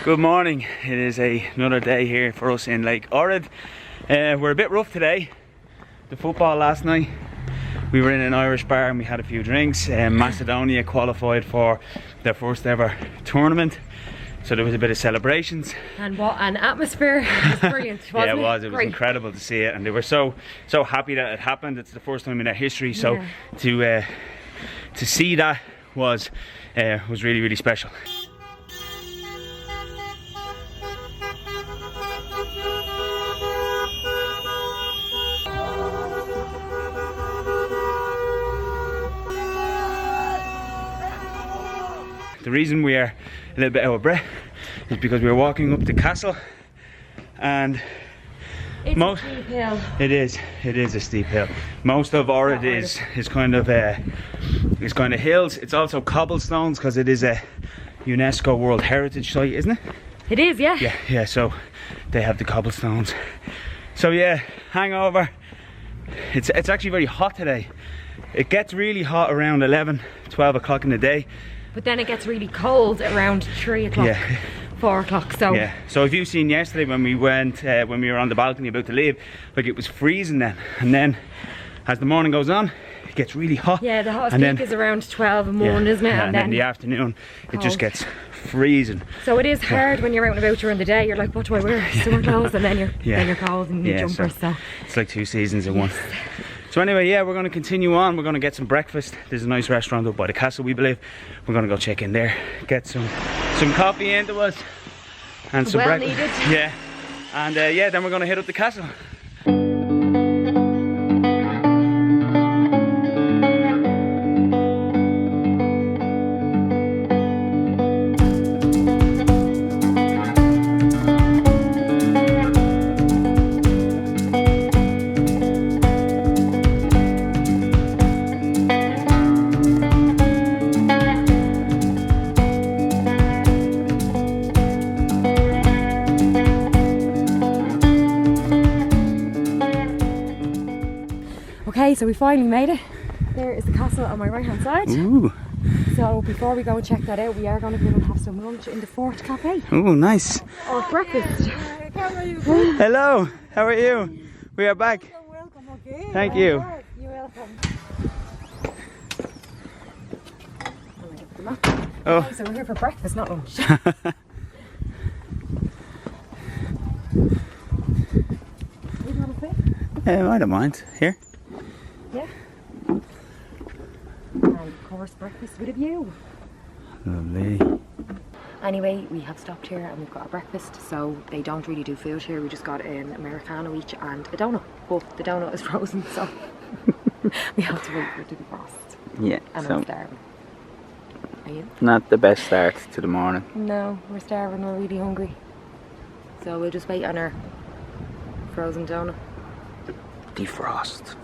Good morning. It is another day here for us in Lake Ohrid. We're a bit rough today. The football last night, we were in an Irish bar and we had a few drinks. Macedonia qualified for their first ever tournament, so there was a bit of celebrations. And what an atmosphere! It was brilliant, wasn't it? Yeah, it was. It was incredible to see it, and they were so happy that it happened. It's the first time in their history, so to see that was really special. The reason we are a little bit out of breath is because we were walking up the castle, and it's a steep hill. It is a steep hill. Most of Ohrid is kind of hills. It's also cobblestones because it is a UNESCO World Heritage Site, isn't it? It is, yeah. Yeah. So they have the cobblestones. So yeah, hangover. It's actually very hot today. It gets really hot around 11, 12 o'clock in the day. But then it gets really cold around 3 o'clock, 4 o'clock. So yeah. So if you've seen yesterday when we went, when we were on the balcony about to leave, like it was freezing then, and then as the morning goes on, it gets really hot. Yeah, the hottest peak is around 12 in the morning, isn't it? And then in the afternoon, it just gets freezing. So it is hard when you're out and about during the day. You're like, what do I wear? Summer clothes, and then you're cold and your jumpers. So it's like two seasons in one. So anyway, yeah, we're going to continue on. We're going to get some breakfast. There's a nice restaurant up by the castle, we believe. We're going to go check in there, get some coffee into us and some breakfast. Needed. Yeah, and then we're going to hit up the castle. Okay, so we finally made it. There is the castle on my right hand side. Ooh. So before we go and check that out, we are going to go and have some lunch in the Fort Cafe. Oh, nice. Or breakfast. Hello, how are you? We are back. You're welcome, okay? Thank you. You're welcome. Oh. Okay, so we're here for breakfast, not lunch. I don't mind. Here? Yeah. And of course, breakfast with a view. Lovely. Anyway, we have stopped here and we've got our breakfast. So they don't really do food here. We just got an Americano each and a donut. But the donut is frozen, so we have to wait for it to defrost. Yeah. And I'm starving. Are you? Not the best start to the morning. No, we're starving. We're really hungry. So we'll just wait on our frozen donut. Defrost.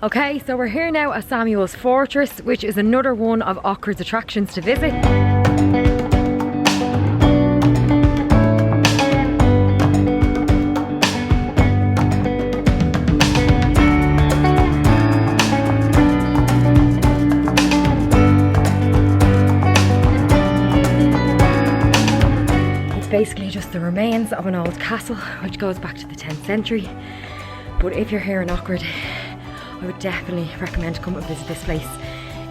Okay, so we're here now at Samuel's Fortress, which is another one of Ohrid's attractions to visit. It's basically just the remains of an old castle, which goes back to the 10th century. But if you're here in Ohrid, I would definitely recommend to come and visit this place.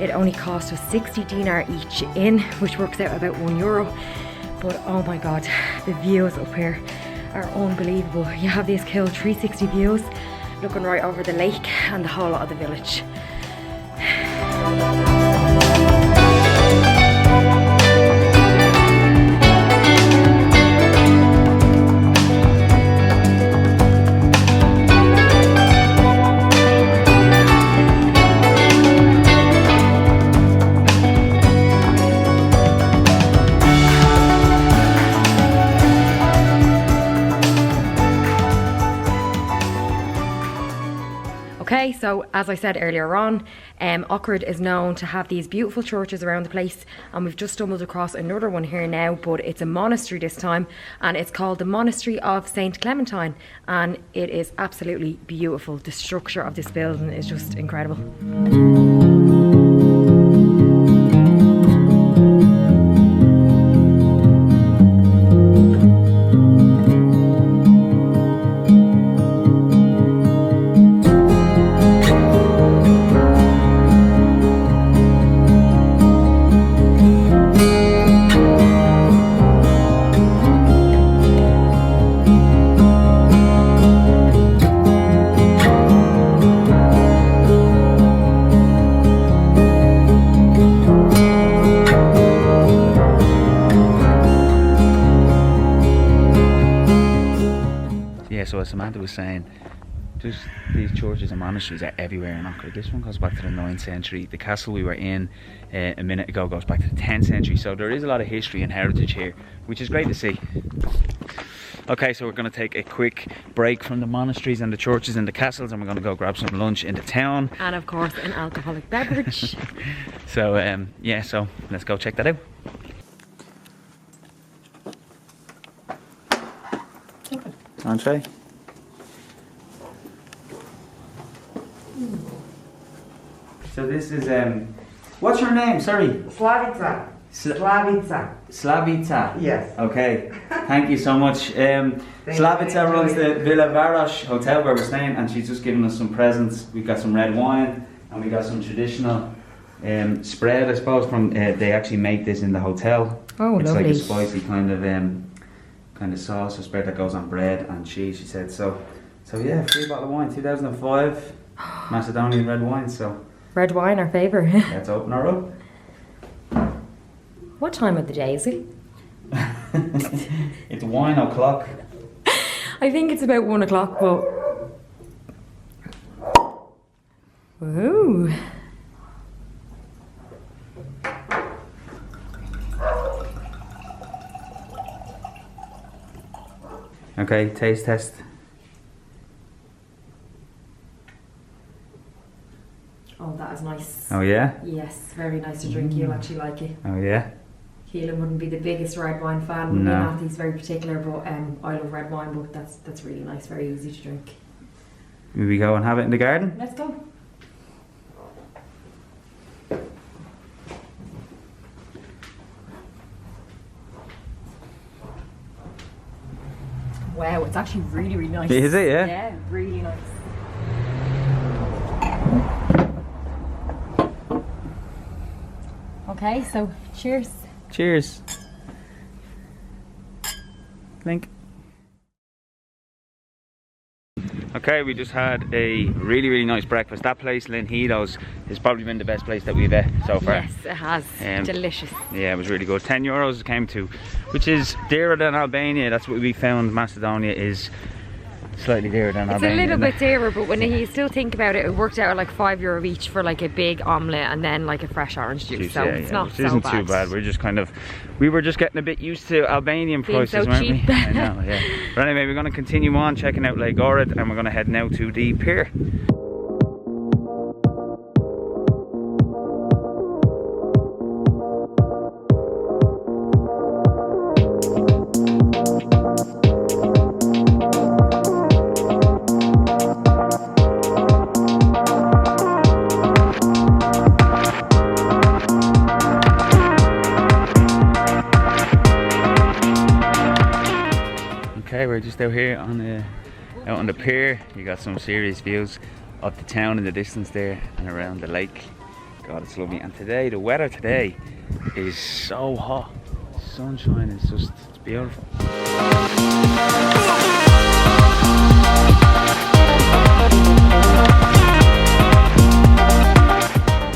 It only cost us 60 dinar each in, which works out about €1. But oh my god, the views up here are unbelievable. You have these cool 360 views looking right over the lake and the whole lot of the village. Okay, so as I said earlier on, Ohrid is known to have these beautiful churches around the place, and we've just stumbled across another one here now, but it's a monastery this time, and it's called the Monastery of Saint Clementine, and it is absolutely beautiful. The structure of this building is just incredible. so as Samantha was saying, just these churches and monasteries are everywhere in Ohrid. This one goes back to the 9th century. The castle we were in a minute ago goes back to the 10th century. So there is a lot of history and heritage here, which is great to see. Okay, so we're going to take a quick break from the monasteries and the churches and the castles, and we're going to go grab some lunch in the town. And of course, an alcoholic beverage. So, yeah, so let's go check that out. Entree. So this is, what's your name? Sorry. Slavica. Slavica. Slavica. Yes. Okay. Thank you so much. Slavica runs the Villa Varosh hotel where we're staying, and she's just given us some presents. We've got some red wine, and we got some traditional spread, I suppose. From they actually make this in the hotel. Oh, it's lovely. like a spicy kind of sauce or spread that goes on bread and cheese. She said so. So yeah, free bottle of wine, 2005, Macedonian red wine. So Red wine, our favourite. let's open her up. What time of the day is it? It's wine o'clock. I think it's about 1 o'clock, but... Ooh. Okay, taste test. Oh, that is nice. Oh yeah? Yes, very nice to drink. You'll actually like it. Oh yeah? Keelan wouldn't be the biggest red wine fan. No. Not, he's very particular, but I love red wine, but that's really nice, very easy to drink. Will we go and have it in the garden? Let's go. Wow, it's actually really, really nice. Is it, yeah? Yeah, really nice. Okay, so cheers. Cheers. Clink. Okay, we just had a really, really nice breakfast. That place, Linhedo's, has probably been the best place that we've ate so far. Yes, it has. Delicious. Yeah, it was really good. €10 it came to, which is dearer than Albania. That's what we found. Macedonia is slightly dearer than Albania. It's a little bit dearer, but when you still think about it, it worked out at like €5 each for like a big omelette and then like a fresh orange juice. So yeah, it's yeah, not which so isn't bad. too bad. We were just getting a bit used to Albanian Being prices, so weren't cheap. we? I know, yeah. But anyway, we're going to continue on checking out Lake Ohrid, and we're going to head now to the pier. Okay, we're just out here out on the pier. You got some serious views of the town in the distance there and around the lake. God, it's lovely. And today, the weather today is so hot. Sunshine is just, it's beautiful.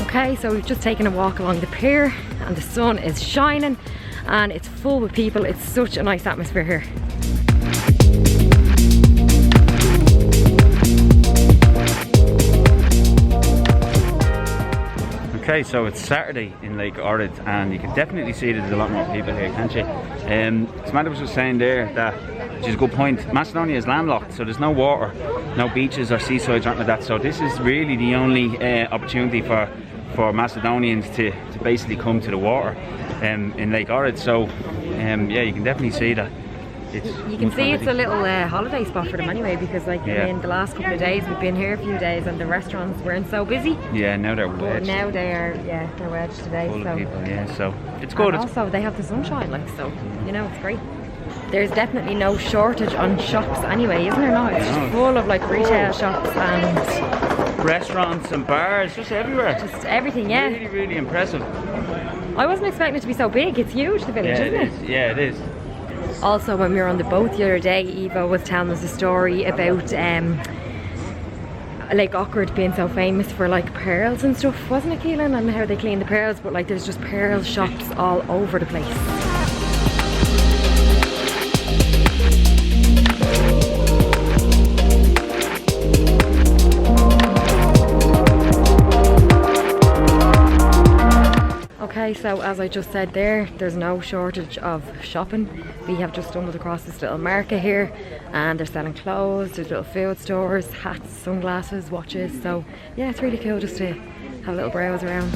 Okay, so we've just taken a walk along the pier and the sun is shining and it's full with people. It's such a nice atmosphere here. Okay, so it's Saturday in Lake Ohrid, and you can definitely see there's a lot more people here, can't you? Samantha was just saying there that, which is a good point, Macedonia is landlocked, so there's no water, no beaches or seasides or anything like that. So this is really the only opportunity for Macedonians to basically come to the water in Lake Ohrid. So yeah, you can definitely see that. You can see it's a little holiday spot for them anyway, because like in the last couple of days we've been here a few days and the restaurants weren't so busy. Yeah, now they're But wedged. now they're wedged today. Full so of people, yeah, so it's good. And also they have the sunshine, like, so you know, it's great. There's definitely no shortage on shops anyway, isn't there? No, it's just full of like retail shops and restaurants and bars, just everywhere. just everything. Yeah, Really, really impressive. I wasn't expecting it to be so big. It's huge, the village, Yeah, isn't it is. Yeah, it is. Also, when we were on the boat the other day, Eva was telling us a story about Lake Ohrid being so famous for like pearls and stuff, wasn't it, Keelan? And how they clean the pearls, but like there's just pearl shops all over the place. So as I just said there's no shortage of shopping. We have just stumbled across this little market here and they're selling clothes, there's little food stores, hats, sunglasses, watches. So yeah, it's really cool just to have a little browse around.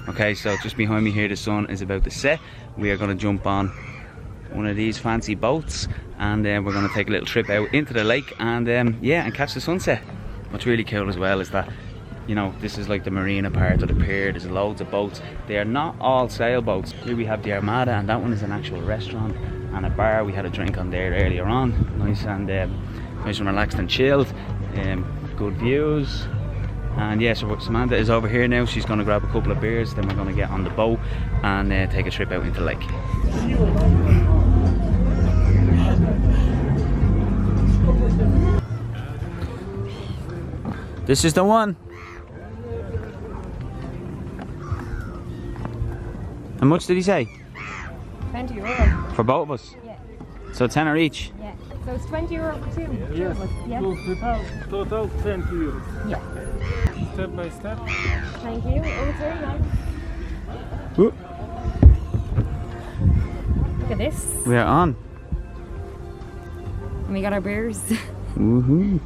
Okay, so just behind me here the sun is about to set. We are going to jump on one of these fancy boats and then we're going to take a little trip out into the lake and yeah, and catch the sunset. What's really cool as well is that, you know, this is like the marina part of the pier. There's loads of boats. They are not all sailboats. Here we have the Armada and that one is an actual restaurant and a bar. We had a drink on there earlier on. Nice and relaxed and chilled. Good views. And yeah, so Samantha is over here now. She's going to grab a couple of beers, then we're going to get on the boat and take a trip out into the lake. This is the one. How much did he say? 20 euro. For both of us? Yeah. So 10 each? Yeah. So it's 20 euro for two? Yes. Yeah. Total 20 euros. Yeah. Step by step. Thank you. Oh, it's very nice. Ooh. Look at this. We are on. And we got our beers. Woohoo.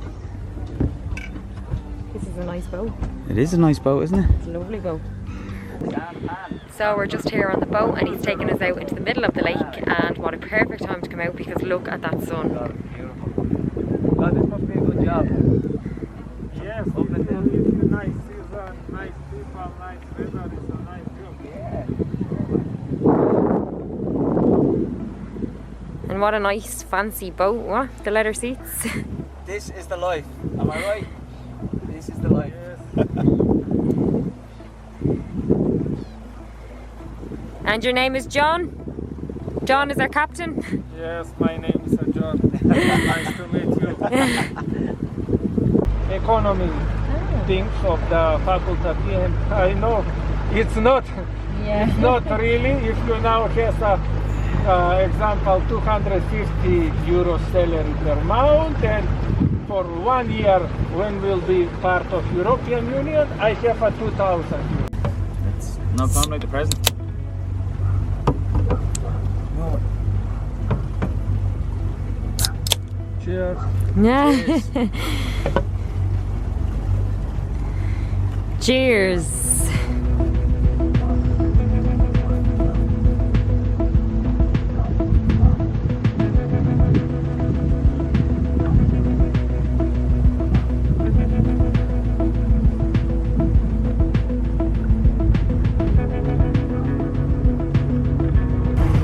This is a nice boat. It is a nice boat, isn't it? It's a lovely boat. So we're just here on the boat and he's taking us out into the middle of the lake, and what a perfect time to come out because look at that sun. God, this must be a good job. Yes, it's nice season, nice people, nice weather, it's a nice view. Yeah. And what a nice fancy boat. What? The leather seats. This is the life. Am I right? This is the life. Yes. And your name is John? John is our captain? Yes, my name is John. Nice to meet you. Economy things of the faculty, and I know it's not really. If you now have a example 250 euro salary per month, and for 1 year when we'll be part of European Union, I have a 2,000 euro. It's not fun like the present. Cheers. Cheers.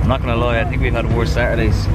I'm not gonna lie, I think we've had worse Saturdays.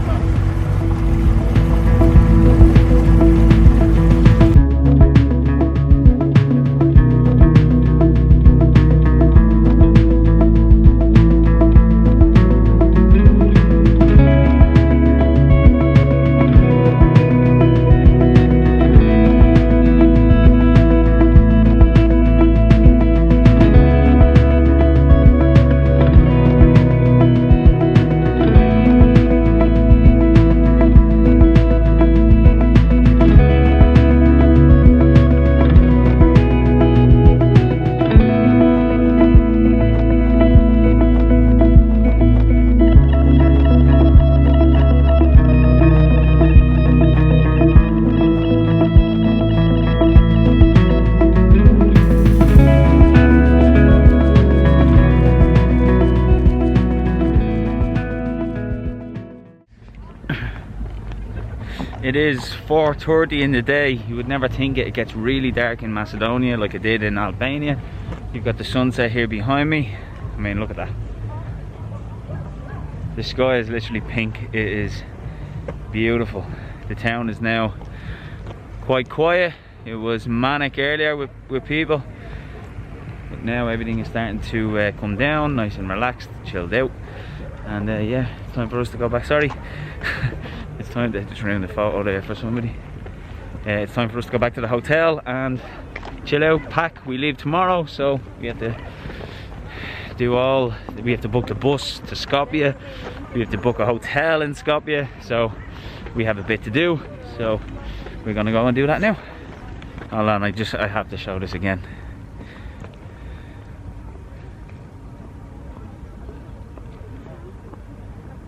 It is 4:30 in the day. You would never think it gets really dark in Macedonia like it did in Albania. You've got the sunset here behind me. I mean, look at that. The sky is literally pink. It is beautiful. The town is now quite quiet. It was manic earlier with people, but now everything is starting to come down, nice and relaxed, chilled out. And yeah, it's time for us to go back. Sorry. it's time to just ruin the photo there for somebody. It's time for us to go back to the hotel and chill out, pack. We leave tomorrow, so we have to we have to book the bus to Skopje, we have to book a hotel in Skopje, so we have a bit to do, so we're gonna go and do that now. Hold on, I have to show this again.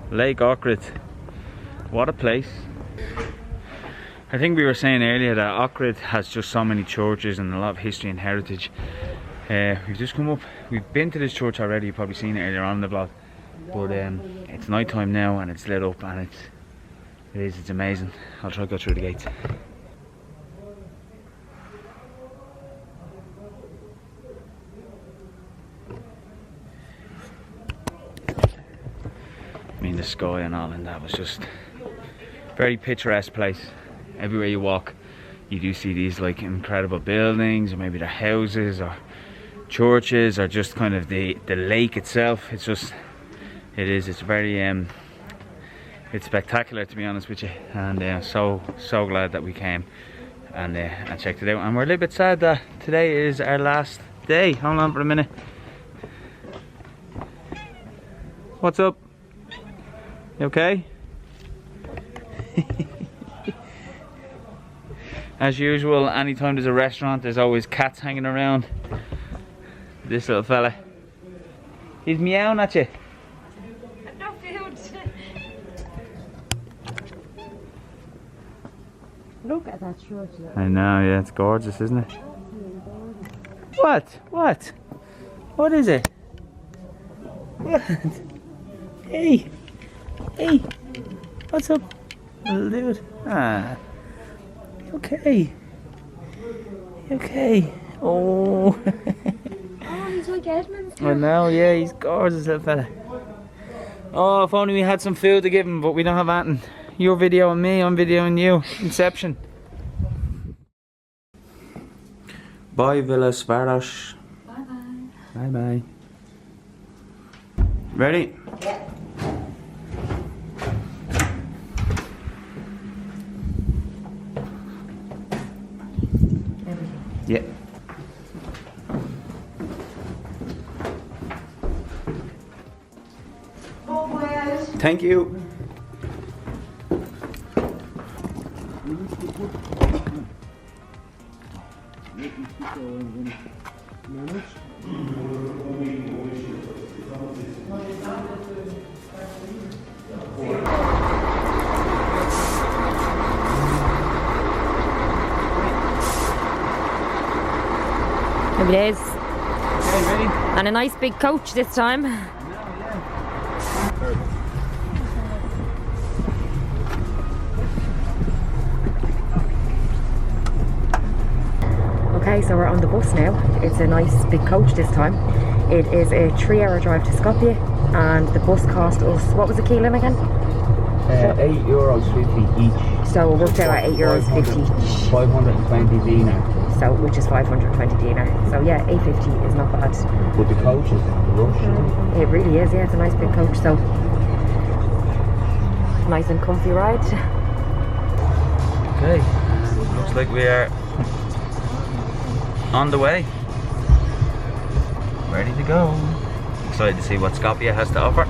Lake Ohrid, what a place. I think we were saying earlier that Ohrid has just so many churches and a lot of history and heritage. We've just come up, we've been to this church already, you've probably seen it earlier on in the vlog, but it's night time now and it's lit up and it's amazing. I'll try to go through the gates. I mean, the sky and all, and that was just very picturesque place. Everywhere you walk you do see these like incredible buildings, or maybe they're houses or churches, or just kind of the lake itself. It's very it's spectacular, to be honest with you, and so glad that we came and checked it out. And we're a little bit sad that today is our last day. Hold on for a minute. What's up? You okay? As usual, anytime there's a restaurant, there's always cats hanging around. This little fella, he's meowing at you. No food. Look at that shirt. I know, yeah, it's gorgeous, isn't it? What? What? What is it? What? Hey! Hey! What's up, little dude? Ah. Okay. Okay. Oh. Oh, he's like Edmund. I know, yeah, he's gorgeous, little fella. Oh, if only we had some food to give him, but we don't have anything. You're videoing me, I'm videoing you. Inception. Bye, Villas Varosh. Bye bye. Bye bye. Ready? Yeah. Yeah. Thank you. Maybe it is. Okay, ready? And a nice big coach this time. Okay, so we're on the bus now. It's a nice big coach this time. It is a 3-hour drive to Skopje, and the bus cost us, what was the Keelan again? €8.50 each. So it worked out at €8.50 each. 520 dinar. So, which is 520 dinar. So yeah, 850 is not bad. But the coach is rush. It really is, yeah, it's a nice big coach, so nice and comfy ride. Okay, looks like we are on the way. Ready to go. Excited to see what Skopje has to offer.